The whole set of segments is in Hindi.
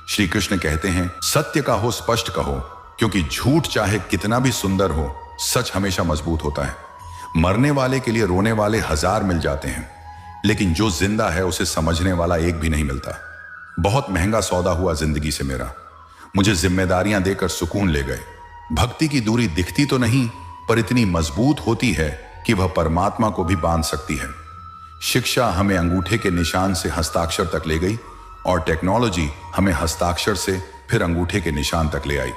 श्री कृष्ण कहते हैं, सत्य का हो, स्पष्ट कहो, क्योंकि झूठ चाहे कितना भी सुंदर हो, सच हमेशा मजबूत होता है। मरने वाले के लिए रोने वाले 1000 मिल जाते हैं, लेकिन जो जिंदा है उसे समझने वाला एक भी नहीं मिलता। बहुत महंगा सौदा हुआ जिंदगी से मेरा। मुझे जिम्मेदारियां देकर सुकून ले गए। भक्ति की दूरी दिखती तो नहीं, पर इतनी मजबूत होती है कि वह परमात्मा को भी बांध सकती है। शिक्षा हमें अंगूठे के निशान से हस्ताक्षर तक ले गई, और टेक्नोलॉजी हमें हस्ताक्षर से फिर अंगूठे के निशान तक ले आई।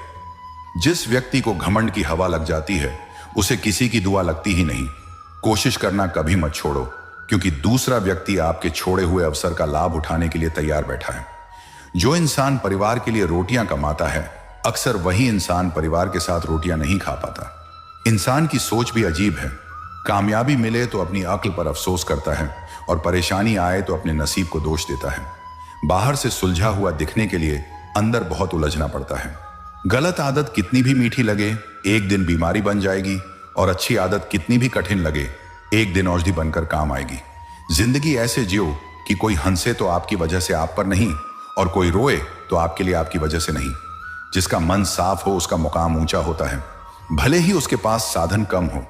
जिस व्यक्ति को घमंड की हवा लग जाती है, उसे किसी की दुआ लगती ही नहीं। कोशिश करना कभी मत छोड़ो, क्योंकि दूसरा व्यक्ति आपके छोड़े हुए अवसर का लाभ उठाने के लिए तैयार बैठा है। जो इंसान परिवार के लिए रोटियां कमाता है, अक्सर वही इंसान परिवार के साथ रोटियां नहीं खा पाता। इंसान की सोच भी अजीब है। कामयाबी मिले तो अपनी अक्ल पर अफसोस करता है, और परेशानी आए तो अपने नसीब को दोष देता है। बाहर से सुलझा हुआ दिखने के लिए अंदर बहुत उलझना पड़ता है। गलत आदत कितनी भी मीठी लगे, एक दिन बीमारी बन जाएगी, और अच्छी आदत कितनी भी कठिन लगे, एक दिन औषधि बनकर काम आएगी। जिंदगी ऐसे जियो कि कोई हंसे तो आपकी वजह से आप पर नहीं, और कोई रोए तो आपके लिए आपकी वजह से नहीं। जिसका मन साफ हो उसका मुकाम ऊंचा होता है, भले ही उसके पास साधन कम हो।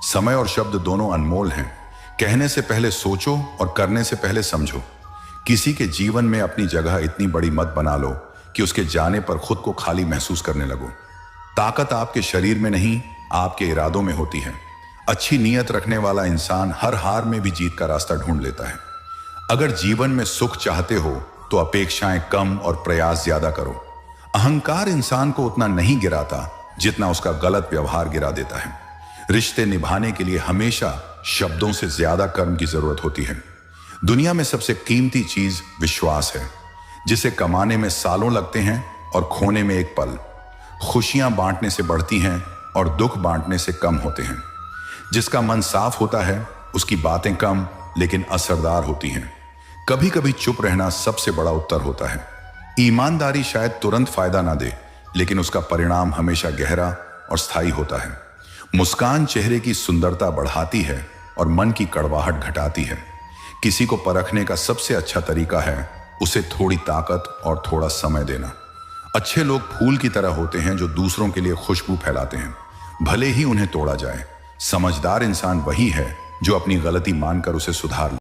समय और शब्द दोनों अनमोल हैं। कहने से पहले सोचो और करने से पहले समझो। किसी के जीवन में अपनी जगह इतनी बड़ी मत बना लो कि उसके जाने पर खुद को खाली महसूस करने लगो। ताकत आपके शरीर में नहीं, आपके इरादों में होती है। अच्छी नीयत रखने वाला इंसान हर हार में भी जीत का रास्ता ढूंढ लेता है। अगर जीवन में सुख चाहते हो तो अपेक्षाएं कम और प्रयास ज्यादा करो। अहंकार इंसान को उतना नहीं गिराता जितना उसका गलत व्यवहार गिरा देता है। रिश्ते निभाने के लिए हमेशा शब्दों से ज्यादा कर्म की जरूरत होती है। दुनिया में सबसे कीमती चीज विश्वास है, जिसे कमाने में सालों लगते हैं और खोने में एक पल। खुशियां बांटने से बढ़ती हैं और दुख बांटने से कम होते हैं। जिसका मन साफ होता है उसकी बातें कम लेकिन असरदार होती हैं। कभी कभी चुप रहना सबसे बड़ा उत्तर होता है। ईमानदारी शायद तुरंत फायदा ना दे, लेकिन उसका परिणाम हमेशा गहरा और स्थायी होता है। मुस्कान चेहरे की सुंदरता बढ़ाती है और मन की कड़वाहट घटाती है। किसी को परखने का सबसे अच्छा तरीका है उसे थोड़ी ताकत और थोड़ा समय देना। अच्छे लोग फूल की तरह होते हैं जो दूसरों के लिए खुशबू फैलाते हैं, भले ही उन्हें तोड़ा जाए। समझदार इंसान वही है जो अपनी गलती मानकर उसे सुधार ले।